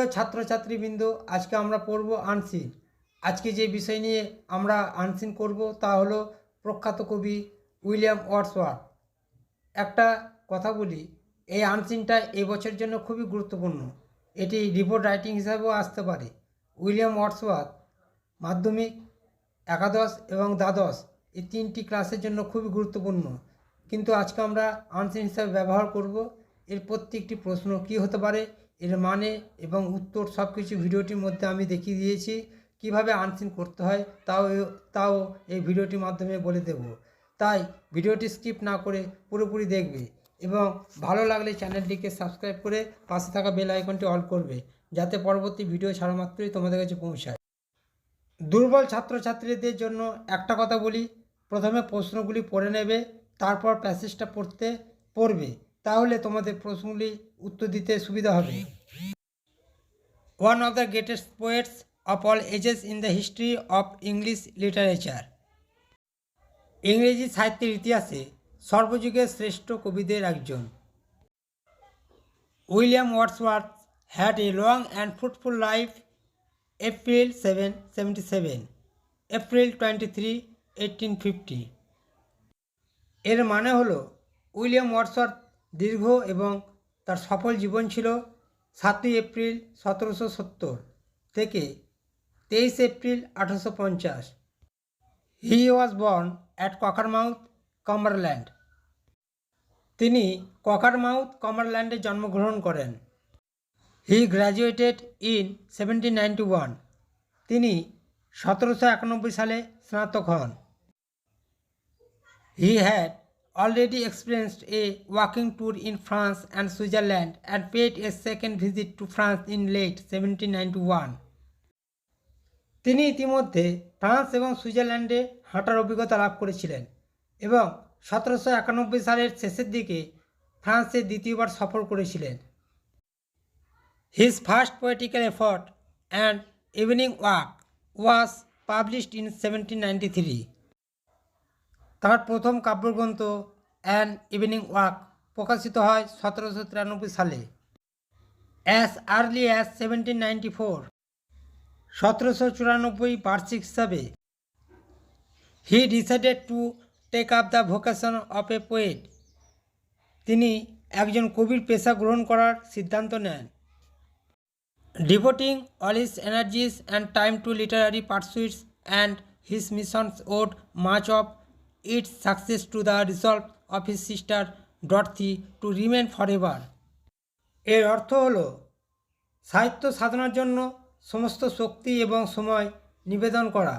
প্রিয় ছাত্রছাত্রীবৃন্দ, আজকে আমরা পড়ব আনসিন। আজকে যে বিষয় নিয়ে আমরা আনসিন করব তা হলো প্রখ্যাত কবি উইলিয়াম ওয়ার্ডসওয়ার্থ। একটা কথা বলি, এই আনসিনটা এবছরের জন্য খুবই গুরুত্বপূর্ণ। এটি রিপোর্ট রাইটিং হিসাবেও আসতে পারে। উইলিয়াম ওয়ার্ডসওয়ার্থ মাধ্যমিক, একাদশ এবং দ্বাদশ এই তিনটি ক্লাসের জন্য খুবই গুরুত্বপূর্ণ, কিন্তু আজকে আমরা আনসিন হিসাবে ব্যবহার করব। এর প্রত্যেকটি প্রশ্ন কী হতে পারে, এর মানে এবং উত্তর সব কিছু ভিডিওটির মধ্যে আমি দেখিয়ে দিয়েছি। কিভাবে আনসিন করতে হয় তাও এই ভিডিওটির মাধ্যমে বলে দেব। তাই ভিডিওটি স্কিপ না করে পুরোপুরি দেখবে এবং ভালো লাগলে চ্যানেলটিকে সাবস্ক্রাইব করে পাশে থাকা বেল আইকনটি অল করবে, যাতে পরবর্তী ভিডিও ছাড়া মাত্রই তোমাদের কাছে পৌঁছায়। দুর্বল ছাত্রছাত্রীদের জন্য একটা কথা বলি, প্রথমে প্রশ্নগুলি পড়ে নেবে, তারপর প্যাসেজটা পড়বে, তাহলে তোমাদের প্রশ্নগুলি উত্তর দিতে সুবিধা হবে। One of the greatest poets of all ages in the history of English literature. ইংরেজি সাহিত্যের ইতিহাসে সর্বযুগের শ্রেষ্ঠ কবিদের একজন। William Wordsworth had a long and fruitful life. April 777, April 23, 1850। এর মানে হলো উইলিয়াম ওয়ার্ডসওয়ার্থ দীর্ঘ এবং তার সফল জীবন ছিল 7 এপ্রিল 1770 থেকে 23 April 1850। He was born at Cockermouth, Cumberland. তিনি ককারমাউথ, কাম্বারল্যান্ডে জন্মগ্রহণ করেন। He graduated in 1791। তিনি 1791 সালে স্নাতক হন। He had already experienced a walking tour in France and Switzerland and paid a second visit to France in late 1791. তিনি ইতিমধ্যে ফ্রান্স এবং সুইজারল্যান্ডে হাঁটার অভিজ্ঞতা লাভ করেছিলেন এবং 1791 সালের শেষের দিকে ফ্রান্সে দ্বিতীয়বার সফর করেছিলেন। His first poetical effort, An Evening Walk, was published in 1793. তার প্রথম কাব্যগ্রন্থ অ্যান ইভিনিং ওয়াক প্রকাশিত হয় 1793 সালে। অ্যাজ আর্লি অ্যাজ 1794, 1794 বার্ষিক হিসাবে, he decided to take up the vocation of a poet. তিনি একজন কবির পেশা গ্রহণ করার সিদ্ধান্ত নেন। Devoting all his energies and time to literary pursuits and his missions owed much of its success to the resolve of his sister Dorothy to remain forever. এর অর্থ হলো সাহিত্য সাধনার জন্য সমস্ত শক্তি এবং সময় নিবেদন করা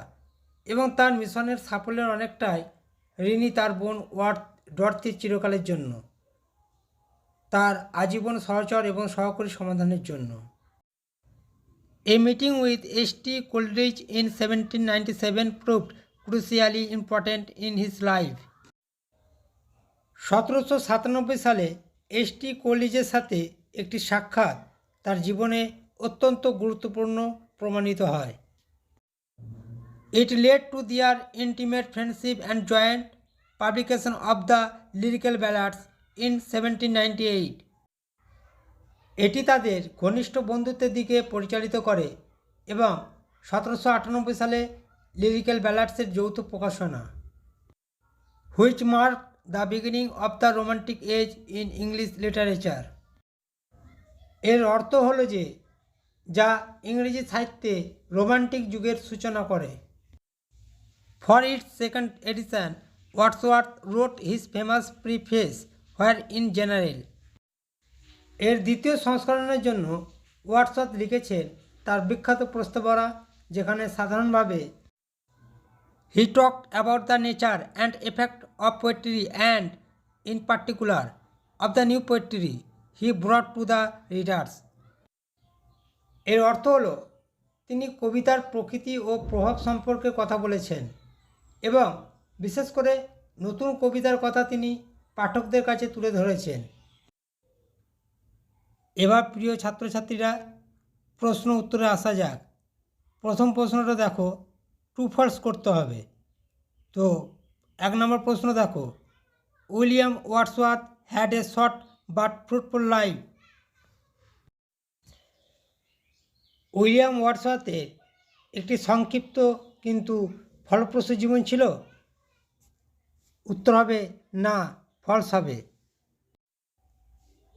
এবং তার মিশনের সাফল্যের অনেকটাই ঋণী তার বোন ডরথির চিরকালের জন্য, তার আজীবন সহচর এবং সহকারী সমাধানের জন্য। A meeting with H.T. Coleridge in 1797 proved crucially important in his life. 1797 সালে H.T. কোলিজের সাথে একটি সাক্ষাৎ তার জীবনে অত্যন্ত গুরুত্বপূর্ণ প্রমাণিত হয়। It led to their intimate friendship and joint publication of the lyrical ballads in 1798. এটি তাদের ঘনিষ্ঠ বন্ধুত্বের দিকে পরিচালিত করে এবং 1798 সালে লিরিক্যাল ব্যালাডসের যৌথ প্রকাশনা, which mark the beginning of the romantic age in English literature. এর অর্থ হলো যে যা ইংরেজি সাহিত্যে রোমান্টিক যুগের সূচনা করে। For its second edition, Wordsworth wrote his famous preface where in general. এর দ্বিতীয় সংস্করণের জন্য ওয়ার্ডসওয়ার্থ লিখেছেন তার বিখ্যাত প্রস্তাবনা, যেখানে সাধারণভাবে he talked about the nature and effect of poetry and, in particular, of the new poetry he brought to the readers. এর অর্থ হলো তিনি কবিতার প্রকৃতি ও প্রভাব সম্পর্কে কথা বলেছেন এবং বিশেষ করে নতুন কবিতার কথা তিনি পাঠকদের কাছে তুলে ধরেছেন। এবার প্রিয় ছাত্রছাত্রীরা প্রশ্ন উত্তরে আসা যাক। প্রথম প্রশ্নটা দেখো, ট্রু ফলস করতে হবে। তো 1 নম্বর প্রশ্ন দেখো, William Wordsworth had a short but fruitful life. William ওয়ার্ডসওয়ার্থের একটি সংক্ষিপ্ত কিন্তু ফলপ্রসূ জীবন ছিল? উত্তর হবে না, ফলস হবে।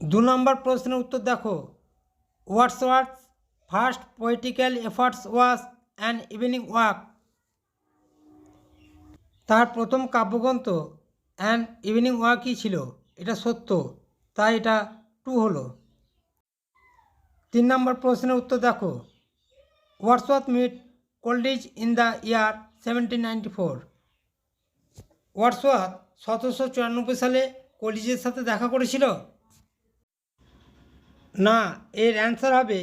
2 নম্বর প্রশ্নের উত্তর দেখো। Wordsworth first poetical efforts was an evening walk. তার প্রথম কাব্যগ্রন্থ অ্যান ইভিনিং ওয়াকই ছিল। এটা সত্য, তাই এটা 2 হলো। 3 নম্বর প্রশ্নের উত্তর দেখো। Wordsworth meet Coleridge in the year 1794। Wordsworth 1794 সালে কোলরিজের সাথে দেখা করেছিল? না, এর অ্যান্সার হবে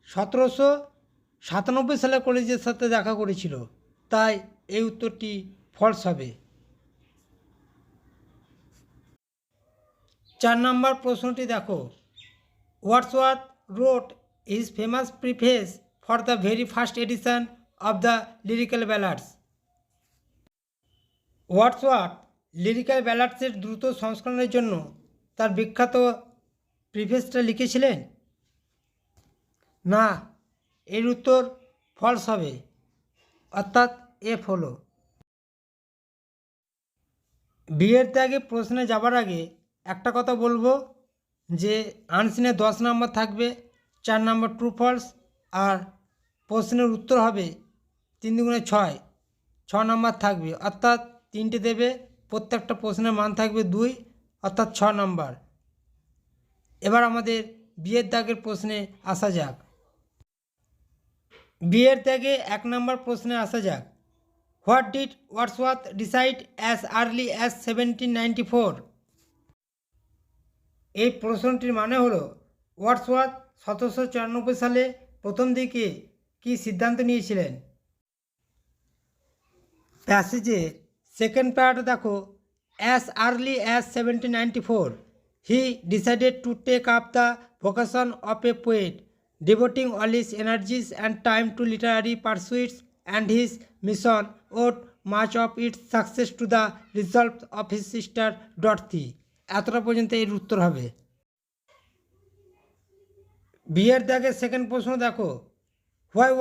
1797 সালে কোলরিজের সাথে দেখা করেছিল, তাই এই উত্তরটি ফলস হবে। 4 নম্বর প্রশ্নটি দেখো। Wordsworth wrote his famous preface for the very first edition of the lyrical ballads. Wordsworth lyrical ব্যালাডসের দ্রুত সংস্করণের জন্য তার বিখ্যাত প্রিফেসটা লিখেছিলেন? না, এর উত্তর ফলস হবে, অর্থাৎ এফ হলো। বিয়ের ত্যাগে প্রশ্নে যাবার আগে একটা কথা বলবো যে আনসিনে 10 নম্বর থাকবে, 4 নম্বর ট্রু ফলস, আর প্রশ্নের উত্তর হবে 3 দুগুণে 6, 6 নম্বর থাকবে, অর্থাৎ 3টে দেবে। প্রত্যেকটা প্রশ্নের মান থাকবে 2, অর্থাৎ 6 নম্বর। এবার আমাদের বিয়ের দাগের প্রশ্নে আসা যাক। বিয়ের ত্যাগে 1 নম্বর প্রশ্নে আসা যাক। What did Wordsworth decide as early as 1794? এই প্রশ্নটির মানে হলো ওয়ার্ডসওয়ার্থ 1794 সালে প্রথম দিকে কী সিদ্ধান্ত নিয়েছিলেন? প্যাসেজে সেকেন্ড প্যারাটা দেখো। As early as 1794 he decided to take up the vocation of a poet, devoting all his energies and time to literary pursuits, and his mission owed much of its success to the resolve of his sister Dorothy. এতটা পর্যন্ত এর উত্তর হবে। বিয়ের দাগের second প্রশ্ন দেখো। Why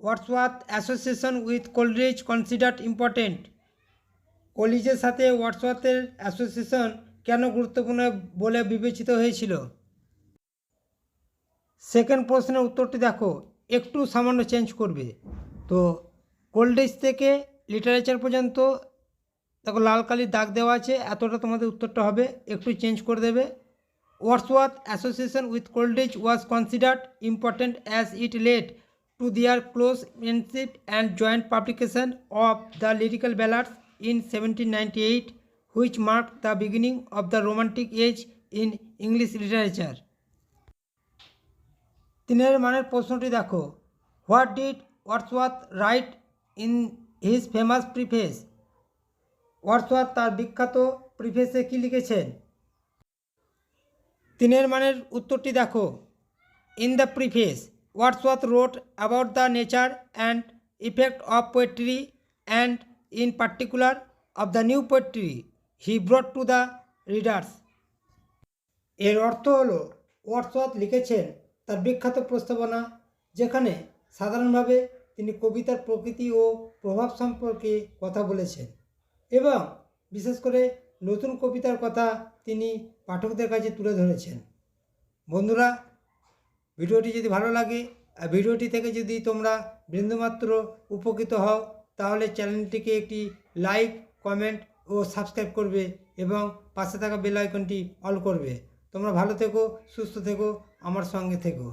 Wordsworth association with Coleridge considered important? কোলরিজের সাথে ওয়ার্ডসওয়ার্থের অ্যাসোসিয়েশন কেন গুরুত্বপূর্ণ বলে বিবেচিত হয়েছিল? সেকেন্ড প্রশ্নের উত্তরটি দেখো, একটু সামান্য চেঞ্জ করবে। তো কোলরিজ থেকে লিটারেচার পর্যন্ত দেখো লাল কালির দাগ দেওয়া আছে, এতটা তোমাদের উত্তরটা হবে, একটু চেঞ্জ করে দেবে। Wordsworth association with Coleridge was considered important as it led to their close friendship and joint publication of the lyrical ballads in 1798, which marked the beginning of the Romantic Age in English literature. 3 মানের প্রশ্নটি দেখো। What did Wordsworth write in his famous preface? Wordsworth তার বিখ্যাত প্রিফেসে কী লিখেছেন? 3 মানের উত্তরটি দেখো। In the preface Wordsworth wrote about the nature and effect of poetry and in particular of the new poetry he brought to the readers. এর অর্থ হলো ওয়ার্ডসওয়ার্থ লিখেছেন তার বিখ্যাত প্রস্তাবনা, যেখানে সাধারণভাবে তিনি কবিতার প্রকৃতি ও প্রভাব সম্পর্কে কথা বলেছেন এবং বিশেষ করে নতুন কবিতার কথা তিনি পাঠকদের কাছে তুলে ধরেছেন। বন্ধুরা, ভিডিওটি যদি ভালো লাগে আর ভিডিওটি থেকে যদি তোমরা বিন্দুমাত্র উপকৃত হও, তাহলে চ্যানেলটিকে একটি লাইক, কমেন্ট ও সাবস্ক্রাইব করবে এবং পাশে থাকা বেল আইকনটি অল করবে। তোমরা ভালো থেকো, সুস্থ থেকো, আমার সঙ্গে থেকো।